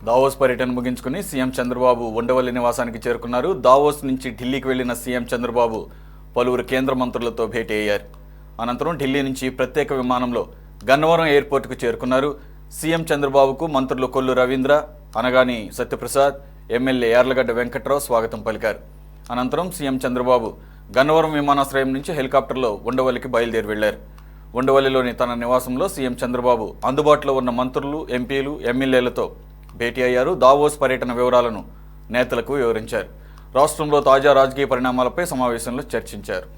Davos పర్యటన ముగించుకుని CM Chandrababu Undavalli నివాసానికి చేరుకున్నారు. దావోస్ నుంచి ఢిల్లీకి వెళ్లిన సీఎం చంద్రబాబు పలువురు కేంద్ర మంత్రులతో భేటీ అయ్యారు. అనంతరం ఢిల్లీ నుంచి ప్రత్యేక విమానంలో గన్నవరం ఎయిర్పోర్టుకు చేరుకున్నారు. సీఎం చంద్రబాబుకు మంత్రులు కొల్లు రవీంద్ర, అనగాని సత్యప్రసాద్, ఎమ్మెల్యే యార్లగడ్డ వెంకట్రావు స్వాగతం పలికారు. అనంతరం సీఎం చంద్రబాబు గన్నవరం విమానాశ్రయం నుంచి హెలికాప్టర్లో ఉండవల్లికి బయలుదేరి వెళ్లారు. ఉండవల్లిలోని తన నివాసంలో సీఎం చంద్రబాబు అందుబాటులో ఉన్న మంత్రులు, ఎంపీలు, ఎమ్మెల్యేలతో భేటీ అయ్యారు. దావోస్ పర్యటన వివరాలను నేతలకు వివరించారు. రాష్ట్రంలో తాజా రాజకీయ పరిణామాలపై సమావేశంలో చర్చించారు.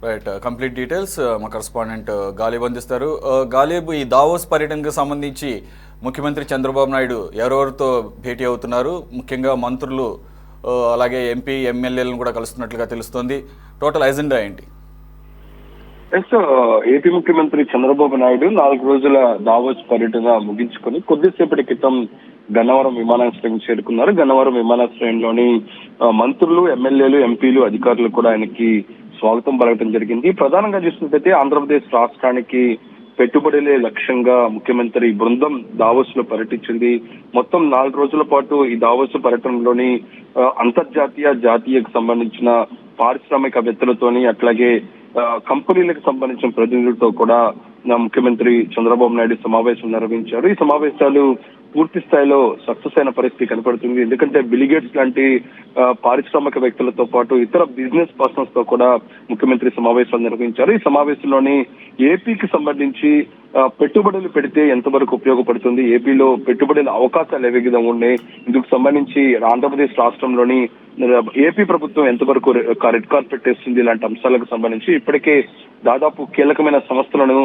రైట్, కంప్లీట్ డీటెయిల్స్ మా కరెస్పాండెంట్ గాలిబ్ అందిస్తారు. గాలిబ్, ఈ దావోస్ పర్యటనకు సంబంధించి ముఖ్యమంత్రి చంద్రబాబు నాయుడు ఎవరెవరితో భేటీ అవుతున్నారు? ముఖ్యంగా మంత్రులు అలాగే ఎంపీ, ఎమ్మెల్యేలను కూడా కలుస్తున్నట్లుగా తెలుస్తోంది. టోటల్ ఎజెండా ఏంటి? ఏపీ ముఖ్యమంత్రి చంద్రబాబు నాయుడు 4 రోజుల దావోస్ పర్యటన ముగించుకొని కొద్దిసేపటి క్రితం గన్నవరం విమానాశ్రయం చేరుకున్నారు. గన్నవరం విమానాశ్రయంలోని మంత్రులు, ఎమ్మెల్యేలు, ఎంపీలు, అధికారులు కూడా ఆయనకి స్వాగతం పలకడం జరిగింది. ప్రధానంగా చూసినట్లయితే ఆంధ్రప్రదేశ్ రాష్ట్రానికి పెట్టుబడులే లక్ష్యంగా ముఖ్యమంత్రి బృందం దావోస్ లో పర్యటించింది. మొత్తం 4 రోజుల పాటు ఈ దావోస్ పర్యటనలోని అంతర్జాతీయ, జాతీయకు సంబంధించిన పారిశ్రామికవేత్తలతోని అట్లాగే కంపెనీలకు సంబంధించిన ప్రతినిధులతో కూడా ముఖ్యమంత్రి చంద్రబాబు నాయుడు సమావేశం నిర్వహించారు. ఈ సమావేశాలు పూర్తి స్థాయిలో సక్సెస్ అయిన పరిస్థితి కనపడుతుంది. ఎందుకంటే బిలిగేట్స్ లాంటి పారిశ్రామికవేత్తలతో పాటు ఇతర బిజినెస్ పర్సన్స్ తో కూడా ముఖ్యమంత్రి సమావేశాలు నిర్వహించారు. ఈ సమావేశంలోని ఏపీకి సంబంధించి పెట్టుబడులు పెడితే ఎంతవరకు ఉపయోగపడుతుంది, ఏపీలో పెట్టుబడుల అవకాశాలు ఏ విధంగా ఉన్నాయి, ఇందుకు సంబంధించి ఆంధ్రప్రదేశ్ రాష్ట్రంలోని ఏపీ ప్రభుత్వం ఎంతవరకు రెడ్ కార్పెట్ వేస్తుంది, ఇలాంటి అంశాలకు సంబంధించి ఇప్పటికే దాదాపు కీలకమైన సంస్థలను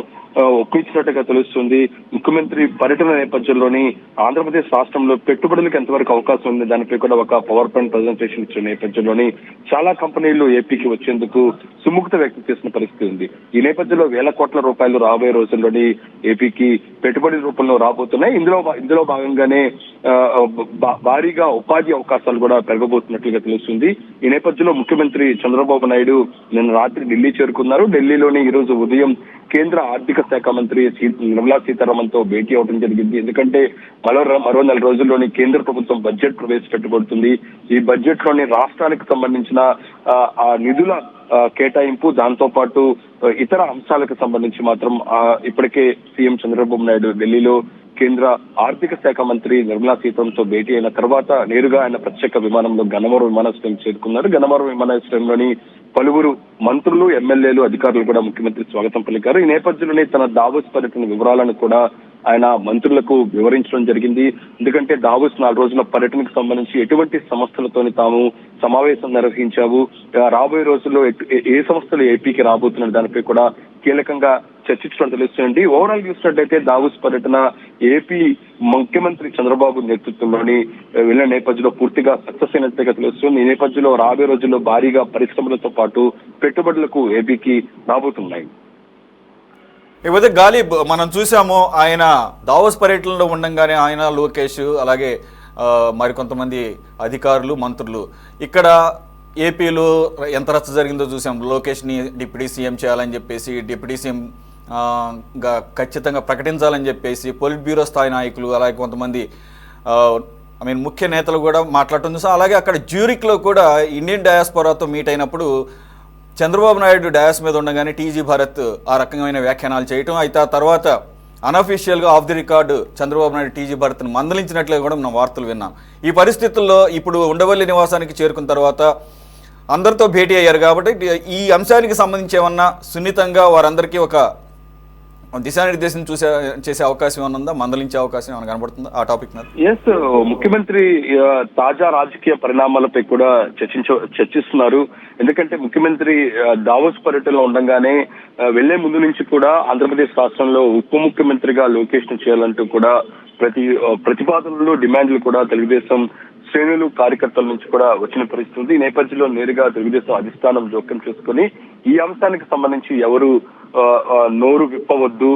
ఒప్పించినట్టుగా తెలుస్తుంది. ముఖ్యమంత్రి పర్యటన నేపథ్యంలోని ఆంధ్రప్రదేశ్ రాష్ట్రంలో పెట్టుబడులకు ఎంతవరకు అవకాశం ఉంది, దానిపై కూడా ఒక పవర్ పాయింట్ ప్రజెంటేషన్ ఇచ్చిన నేపథ్యంలోని చాలా కంపెనీలు ఏపీకి వచ్చేందుకు సుముఖత వ్యక్తం చేసిన పరిస్థితి ఉంది. ఈ నేపథ్యంలో వేల కోట్ల రూపాయలు రాబోయే రోజుల్లోని ఏపీకి పెట్టుబడి రూపంలో రాబోతున్నాయి. ఇందులో భాగంగానే భారీగా ఉపాధి అవకాశాలు కూడా పెరగబోతున్నట్లుగా తెలుస్తుంది. ఈ నేపథ్యంలో ముఖ్యమంత్రి చంద్రబాబు నాయుడు నిన్న రాత్రి ఢిల్లీ చేరుకున్నారు. ఢిల్లీలోని ఈ రోజు ఉదయం కేంద్ర ఆర్థిక శాఖ మంత్రి నిర్మలా సీతారామన్ తో భేటీ అవడం జరిగింది. ఎందుకంటే మరో 4 రోజుల్లోని కేంద్ర ప్రభుత్వం బడ్జెట్ ప్రవేశపెట్టబడుతుంది. ఈ బడ్జెట్ లోని రాష్ట్రానికి సంబంధించిన ఆ నిధుల కేటాయింపు, దాంతో పాటు ఇతర అంశాలకు సంబంధించి మాత్రం ఇప్పటికే సీఎం చంద్రబాబు నాయుడు ఢిల్లీలో కేంద్ర ఆర్థిక శాఖ మంత్రి నిర్మలా సీతారామన్తో భేటీ అయిన తర్వాత నేరుగా ఆయన ప్రత్యేక విమానంలో గన్నవరం విమానాశ్రయం చేరుకున్నారు. గన్నవరం విమానాశ్రయంలోని పలువురు మంత్రులు, ఎమ్మెల్యేలు, అధికారులు కూడా ముఖ్యమంత్రి స్వాగతం పలికారు. ఈ నేపథ్యంలోనే తన దావోస్ పర్యటన వివరాలను కూడా ఆయన మంత్రులకు వివరించడం జరిగింది. ఎందుకంటే దావోస్ 4 రోజుల పర్యటనకు సంబంధించి ఎటువంటి సంస్థలతోని తాము సమావేశం నిర్వహించావు, రాబోయే రోజుల్లో ఏ సంస్థలు ఏపీకి రాబోతున్న దానిపై కూడా కీలకంగా చర్చించడం తెలుస్తుంది. ఓవరాల్ చూసినట్టయితే దావోస్ పర్యటన ఏపీ ముఖ్యమంత్రి చంద్రబాబు నేతృత్వంలోని వెళ్ళిన నేపథ్యంలో పూర్తిగా సక్సెస్ అయినట్టుగా తెలుస్తుంది. ఈ నేపథ్యంలో రాబోయే రోజుల్లో భారీగా పరిశ్రమలతో పాటు పెట్టుబడులకు ఏపీకి రాబోతున్నాయి. ఇకపోతే గాలిబ్, మనం చూసాము ఆయన దావోస్ పర్యటనలో ఉండంగానే ఆయన, లోకేష్, అలాగే మరికొంతమంది అధికారులు, మంత్రులు ఇక్కడ ఏపీలో ఎంత రచ్చ జరిగిందో చూసాం. లోకేష్ని డిప్యూటీ సీఎం చేయాలని చెప్పేసి, డిప్యూటీ సీఎం ఖచ్చితంగా ప్రకటించాలని చెప్పేసి పొలిట్ బ్యూరో స్థాయి నాయకులు, అలాగే కొంతమంది ముఖ్య నేతలు కూడా మాట్లాడటం చూసాం. అలాగే అక్కడ జ్యూరిక్లో కూడా ఇండియన్ డయాస్పోరాతో మీట్ అయినప్పుడు చంద్రబాబు నాయుడు డయాస్ మీద ఉండగానే టీజీ భారత్ ఆ రకమైన వ్యాఖ్యానాలు చేయటం, అయితే ఆ తర్వాత అనఫీషియల్గా off the record Chandrababu Naidu TG భారత్ను మందలించినట్లుగా కూడా మనం వార్తలు విన్నాం. ఈ పరిస్థితుల్లో ఇప్పుడు ఉండవల్లి నివాసానికి చేరుకున్న తర్వాత అందరితో భేటీ అయ్యారు కాబట్టి ఈ అంశానికి సంబంధించి ఏమన్నా సున్నితంగా వారందరికీ ఒక దిశానిర్దేశం చేసే అవకాశం ఏమైనా ఉందా, మందలించే అవకాశం ఏమైనా కనబడుతుందా ఆ టాపిక్ మీద? ఎస్, ముఖ్యమంత్రి తాజా రాజకీయ పరిణామాలపై కూడా చర్చిస్తున్నారు. ఎందుకంటే ముఖ్యమంత్రి దావోస్ పర్యటనలో ఉండగానే వెళ్లే ముందు నుంచి కూడా ఆంధ్రప్రదేశ్ రాష్ట్రంలో ఉప ముఖ్యమంత్రిగా లోకేష్ ను చేయాలంటూ కూడా ప్రతిపాదనలు, డిమాండ్లు కూడా తెలుగుదేశం శ్రేణులు, కార్యకర్తల నుంచి కూడా వచ్చిన పరిస్థితి ఉంది. ఈ నేపథ్యంలో నేరుగా తెలుగుదేశం అధిష్టానం జోక్యం చేసుకుని ఈ అంశానికి సంబంధించి ఎవరు నోరు విప్పవద్దు,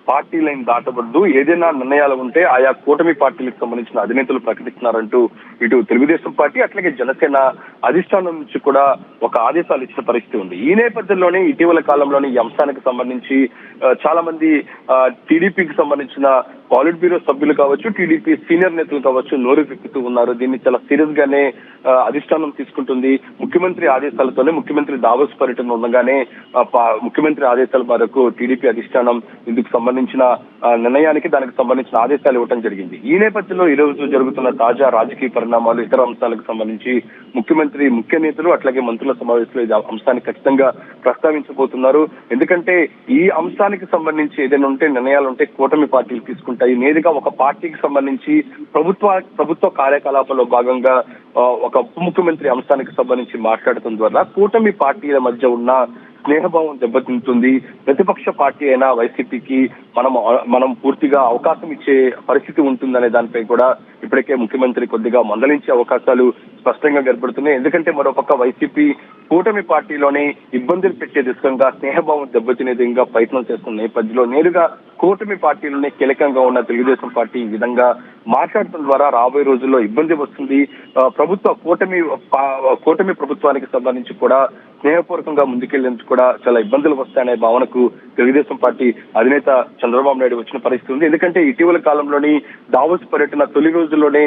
పార్టీ లైన్ దాటవద్దు, ఏదైనా నిర్ణయాలు ఉంటే ఆయా కూటమి పార్టీలకు సంబంధించిన అధినేతలు ప్రకటిస్తున్నారంటూ ఇటు తెలుగుదేశం పార్టీ అట్లాగే జనసేన అధిష్టానం నుంచి కూడా ఒక ఆదేశాలు ఇచ్చిన పరిస్థితి ఉంది. ఈ నేపథ్యంలోనే ఇటీవల కాలంలోని ఈ అంశానికి సంబంధించి చాలా మంది టీడీపీకి సంబంధించిన పాలిట్ బ్యూరో సభ్యులు కావచ్చు, టీడీపీ సీనియర్ నేతలు కావచ్చు నోరు విప్పుతూ ఉన్నారు. దీన్ని చాలా సీరియస్ గానే అధిష్టానం తీసుకుంటుంది. ముఖ్యమంత్రి ఆదేశాలతోనే ముఖ్యమంత్రి దావోస్ పర్యటన ఉండగానే ముఖ్యమంత్రి ఆదేశాల మేరకు టీడీపీ అధిష్టానం ఇందుకు సంబంధించిన నిర్ణయానికి దానికి సంబంధించిన ఆదేశాలు ఇవ్వడం జరిగింది. ఈ నేపథ్యంలో ఈ రోజు జరుగుతున్న తాజా రాజకీయ పరిణామాలు, ఇతర అంశాలకు సంబంధించి ముఖ్యమంత్రి, ముఖ్య నేతలు అట్లాగే మంత్రుల సమావేశంలో ఈ అంశాన్ని ఖచ్చితంగా ప్రస్తావించబోతున్నారు. ఎందుకంటే ఈ అంశానికి సంబంధించి ఏదైనా ఉంటే, నిర్ణయాలు ఉంటే కూటమి పార్టీలు తీసుకుంటాయి. నేరుగా ఒక పార్టీకి సంబంధించి ప్రభుత్వ కార్యకలాపాల్లో భాగంగా ఒక ఉప ముఖ్యమంత్రి అంశానికి సంబంధించి మాట్లాడటం ద్వారా కూటమి పార్టీల మధ్య ఉన్న స్నేహభావం దెబ్బతింటుంది. ప్రతిపక్ష పార్టీ అయినా వైసీపీకి మనం పూర్తిగా అవకాశం ఇచ్చే పరిస్థితి ఉంటుందనే దానిపై కూడా ఇప్పటికే ముఖ్యమంత్రి కొద్దిగా మందలించే అవకాశాలు స్పష్టంగా కనబడుతున్నాయి. ఎందుకంటే మరోపక్క వైసీపీ కూటమి పార్టీలోనే ఇబ్బందులు పెట్టే దిశగా, స్నేహభావం దెబ్బతినే విధంగా ప్రయత్నం చేస్తున్న నేపథ్యంలో నేరుగా కూటమి పార్టీలోనే కీలకంగా ఉన్న తెలుగుదేశం పార్టీ ఈ విధంగా మాట్లాడటం ద్వారా రాబోయే రోజుల్లో ఇబ్బంది వస్తుంది. కూటమి ప్రభుత్వానికి సంబంధించి కూడా స్నేహపూర్వకంగా ముందుకెళ్లేందుకు కూడా చాలా ఇబ్బందులు వస్తాయనే భావనకు తెలుగుదేశం పార్టీ అధినేత చంద్రబాబు నాయుడు వచ్చిన పరిస్థితి ఉంది. ఎందుకంటే ఇటీవల కాలంలోని దావోస్ పర్యటన తొలి రోజుల్లోనే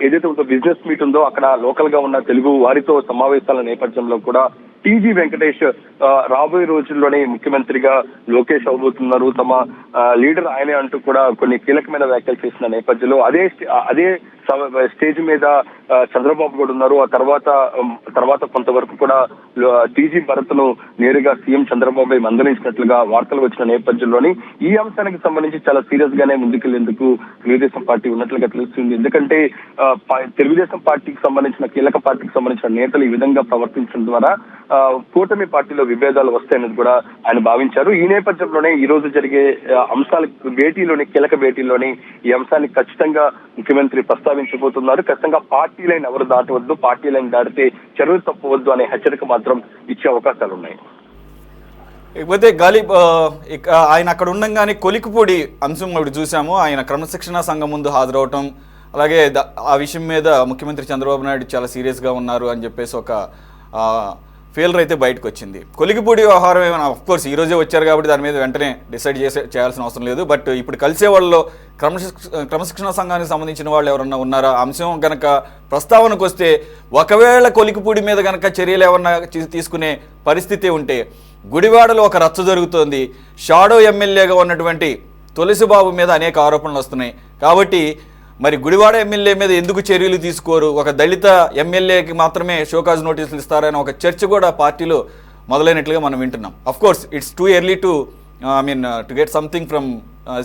ఏదైతే ఉందో బిజినెస్ మీట్ ఉందో అక్కడ లోకల్ గా ఉన్న తెలుగు వారితో సమావేశాల నేపథ్యంలో కూడా టీజీ వెంకటేష్ రాబోయే రోజుల్లోనే ముఖ్యమంత్రిగా లోకేష్ అవబోతున్నారు, తమ లీడర్ ఆయనే అంటూ కూడా కొన్ని కీలకమైన వ్యాఖ్యలు చేసిన నేపథ్యంలో అదే స్టేజ్ మీద చంద్రబాబు కూడా ఉన్నారు. ఆ తర్వాత కొంతవరకు కూడా టీజీ భరత్ ను నేరుగా సీఎం చంద్రబాబు మందలించినట్లుగా వార్తలు వచ్చిన నేపథ్యంలోని ఈ అంశానికి సంబంధించి చాలా సీరియస్ గానే ముందుకెళ్లేందుకు తెలుగుదేశం పార్టీ ఉన్నట్లుగా తెలుస్తుంది. ఎందుకంటే తెలుగుదేశం పార్టీకి సంబంధించిన కీలక పార్టీకి సంబంధించిన నేతలు ఈ విధంగా ప్రవర్తించడం ద్వారా కూటమి పార్టీలో విభేదాలు వస్తాయనేది కూడా ఆయన భావించారు. ఈ నేపథ్యంలోనే ఈ రోజు జరిగే కీలక భేటీలోని ఈ అంశాన్ని ఖచ్చితంగా ముఖ్యమంత్రి ప్రస్తావించబోతున్నారు. ఖచ్చితంగా పార్టీ లైన్ ఎవరు దాటవద్దు, పార్టీ లైన్ దాటితే చర్యలు తప్పవద్దు అనే హెచ్చరిక మాత్రం ఇచ్చే అవకాశాలు ఉన్నాయి. ఇకపోతే గాలిబ్ ఆయన అక్కడ ఉండగానే కొలికిపూడి అంశం ఒకటి చూసాము. ఆయన క్రమశిక్షణ సంఘం ముందు హాజరవటం, అలాగే ఆ విషయం మీద ముఖ్యమంత్రి చంద్రబాబు నాయుడు చాలా సీరియస్గా ఉన్నారు అని చెప్పేసి ఒక ఫెయిలర్ అయితే బయటకు వచ్చింది. కొలికిపూడి వ్యవహారం ఏమైనా అఫ్కోర్స్ ఈ రోజే వచ్చారు కాబట్టి దాని మీద వెంటనే డిసైడ్ చేయాల్సిన అవసరం లేదు. బట్ ఇప్పుడు కలిసే వాళ్ళలో క్రమశిక్షణ సంఘానికి సంబంధించిన వాళ్ళు ఎవరన్నా ఉన్నారా? అంశం కనుక ప్రస్తావనకు వస్తే ఒకవేళ కొలికిపూడి మీద కనుక చర్యలు ఏమన్నా తీసుకునే పరిస్థితి ఉంటే గుడివాడలో ఒక రచ్చ జరుగుతోంది. షాడో ఎమ్మెల్యేగా ఉన్నటువంటి తులసిబాబు మీద అనేక ఆరోపణలు వస్తున్నాయి. కాబట్టి మరి గుడివాడ ఎమ్మెల్యే మీద ఎందుకు చర్యలు తీసుకోరు, ఒక దళిత ఎమ్మెల్యేకి మాత్రమే షోకాజ్ నోటీసులు ఇస్తారని ఒక చర్చ కూడా పార్టీలో మొదలైనట్లుగా మనం వింటున్నాం. Of course it's too early to get something from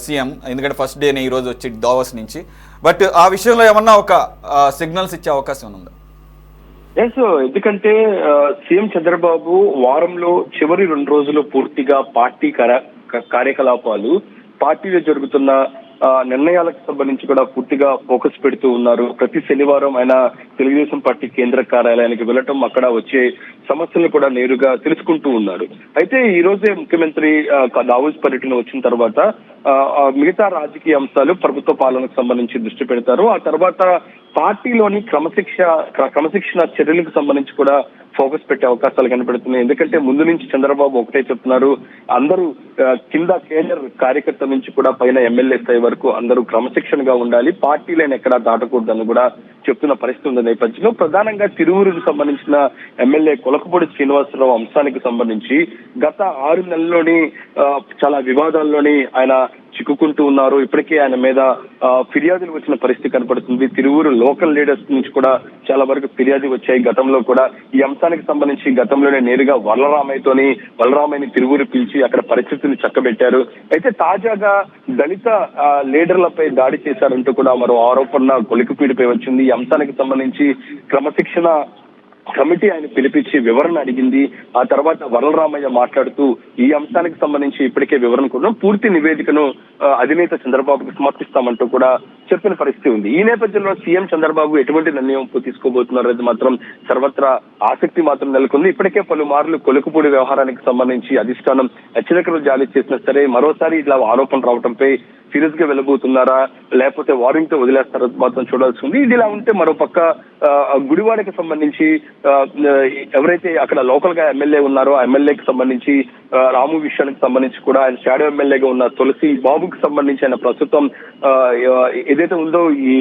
CM, ఎందుకంటే ఫస్ట్ డేనే ఈరోజు వచ్చి దావోస్ నుంచి. బట్ ఆ విషయంలో ఏమన్నా ఒక సిగ్నల్స్ ఇచ్చే అవకాశం ఉందా? ఎస్, ఎందుకంటే సీఎం చంద్రబాబు వారంలో చివరి 2 రోజులు పూర్తిగా పార్టీ కార్యకలాపాలు, పార్టీలో జరుగుతున్న నిర్ణయాలకు సంబంధించి కూడా పూర్తిగా ఫోకస్ పెడుతూ ఉన్నారు. ప్రతి శనివారం ఆయన తెలుగుదేశం పార్టీ కేంద్ర కార్యాలయానికి వెళ్ళటం, అక్కడ వచ్చే సమస్యలను కూడా నేరుగా తెలుసుకుంటూ ఉన్నారు. అయితే ఈ రోజే ముఖ్యమంత్రి దావోస్ పర్యటన వచ్చిన తర్వాత మిగతా రాజకీయ అంశాలు, ప్రభుత్వ పాలనకు సంబంధించి దృష్టి పెడతారు. ఆ తర్వాత పార్టీలోని క్రమశిక్షణ చర్యలకు సంబంధించి కూడా ఫోకస్ పెట్టే అవకాశాలు కనబడుతున్నాయి. ఎందుకంటే ముందు నుంచి చంద్రబాబు ఒకటే చెప్తున్నారు, అందరూ కింద కేడర్ కార్యకర్త నుంచి కూడా పైన ఎమ్మెల్యే స్థాయి వరకు అందరూ క్రమశిక్షణగా ఉండాలి, పార్టీలను ఎక్కడా దాటకూడదని కూడా చెప్తున్న పరిస్థితి ఉన్న నేపథ్యంలో ప్రధానంగా తిరువూరుకు సంబంధించిన ఎమ్మెల్యే కొలకపూడి శ్రీనివాసరావు అంశానికి సంబంధించి గత 6 నెలల్లోని చాలా వివాదాల్లోని ఆయన చిక్కుకుంటూ ఉన్నారు. ఇప్పటికే ఆయన మీద ఫిర్యాదులు వచ్చిన పరిస్థితి కనపడుతుంది. తిరువూరు లోకల్ లీడర్స్ నుంచి కూడా చాలా వరకు ఫిర్యాదు వచ్చాయి. గతంలో కూడా ఈ అంశానికి సంబంధించి గతంలోనే నేరుగా వలరామయ్యని తిరువూరు పిలిచి అక్కడ పరిస్థితిని చక్కబెట్టారు. అయితే తాజాగా దళిత లీడర్లపై దాడి చేశారంటూ కూడా మరో ఆరోపణ కొలికిపీడిపై వచ్చింది. ఈ అంశానికి సంబంధించి క్రమశిక్షణ కమిటీ ఆయన పిలిపించి వివరణ అడిగింది. ఆ తర్వాత వరలరామయ్య మాట్లాడుతూ ఈ అంశానికి సంబంధించి ఇప్పటికే వివరణ కూడా పూర్తి నివేదికను అధినేత చంద్రబాబుకు సమర్పిస్తామంటూ కూడా చెప్పిన పరిస్థితి ఉంది. ఈ నేపథ్యంలో సీఎం చంద్రబాబు ఎటువంటి నిర్ణయం తీసుకోబోతున్నారు అనేది మాత్రం సర్వత్రా ఆసక్తి మాత్రం నెలకొంది. ఇప్పటికే పలుమార్లు కొలుకుపూడి వ్యవహారానికి సంబంధించి అధిష్టానం హెచ్చరికలు జారీ చేసినా సరే మరోసారి ఇలా ఆరోపణలు రావడంపై సీరియస్ గా వెళ్ళబోతున్నారా లేకపోతే వారింగ్ తో వదిలేస్తారా మాత్రం చూడాల్సి ఉంది. ఇది ఇలా ఉంటే మరోపక్క గుడివాడకి సంబంధించి ఎవరైతే అక్కడ లోకల్ గా ఎమ్మెల్యే ఉన్నారో ఆ ఎమ్మెల్యేకి సంబంధించి రాము విషయానికి సంబంధించి కూడా ఆయన షాడో ఎమ్మెల్యేగా ఉన్న తులసి బాబుకి సంబంధించి ఆయన ప్రస్తుతం ఏదైతే ఉందో ఈ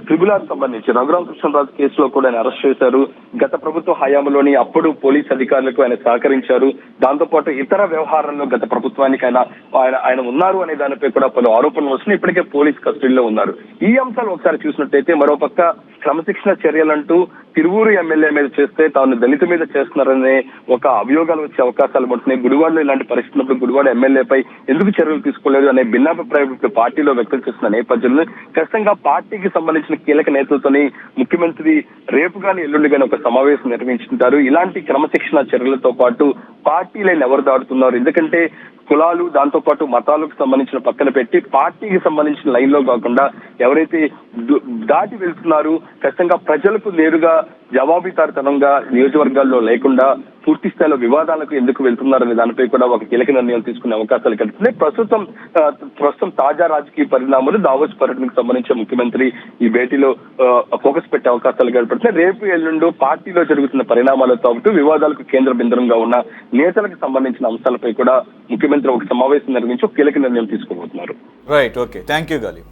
ట్రిబ్యునల్ సంబంధించి రఘురామకృష్ణరాజు కేసులో కూడా ఆయన అరెస్ట్ చేశారు. గత ప్రభుత్వ హయాంలోని అప్పుడు పోలీస్ అధికారులకు ఆయన సహకరించారు. దాంతో పాటు ఇతర వ్యవహారాల్లో గత ప్రభుత్వానికి ఆయన ఉన్నారు అనే దానిపై కూడా పలు ఆరోపణలు వస్తున్నాయి. ఇప్పటికే పోలీస్ కస్టడీలో ఉన్నారు. ఈ అంశాలు ఒకసారి చూసినట్టయితే మరోపక్క క్రమశిక్షణ చర్యలంటూ తిరువూరు ఎమ్మెల్యే మీద చేస్తే తాను దళిత మీద చేస్తున్నారనే ఒక అభియోగాలు వచ్చే అవకాశాలు పడుతున్నాయి. గుడివాడలో ఇలాంటి పరిస్థితున్నప్పుడు గుడివాడ ఎమ్మెల్యేపై ఎందుకు చర్యలు తీసుకోలేదు అనే భిన్నాభిప్రాయం పార్టీలో వ్యక్తం చేస్తున్న నేపథ్యంలో ఖచ్చితంగా పార్టీకి సంబంధించిన కీలక నేతలతోని ముఖ్యమంత్రి రేపు గాని ఎల్లుండి గాని ఒక సమావేశం నిర్వహించుంటారు. ఇలాంటి క్రమశిక్షణ చర్యలతో పాటు పార్టీలను ఎవరు దాడుతున్నారు, ఎందుకంటే కులాలు దాంతో పాటు మతాలకు సంబంధించిన పక్కన పెట్టి పార్టీకి సంబంధించిన లైన్ లో కాకుండా ఎవరైతే దాటి వెళ్తున్నారు ఖచ్చితంగా ప్రజలకు నేరుగా జవాబుదారీతనంగా నియోజకవర్గాల్లో లేకుండా పూర్తి స్థాయిలో వివాదాలకు ఎందుకు వెళ్తున్నారనే దానిపై కూడా ఒక కీలక నిర్ణయం తీసుకునే అవకాశాలు కనిపిస్తున్నాయి. ప్రస్తుతం తాజా రాజకీయ పరిణామాలు దావోస్ పర్యటనకు సంబంధించి ముఖ్యమంత్రి ఈ భేటీలో ఫోకస్ పెట్టే అవకాశాలు కనపడుతున్నాయి. రేపు ఎల్లుండు పార్టీలో జరుగుతున్న పరిణామాలతో పాటు వివాదాలకు కేంద్ర బిందువుగా ఉన్న నేతలకు సంబంధించిన అంశాలపై కూడా ముఖ్యమంత్రి ఒక సమావేశం నిర్వహించి ఒక కీలక నిర్ణయం తీసుకోబోతున్నారు. రైట్, ఓకే, థ్యాంక్ యూ గాలి.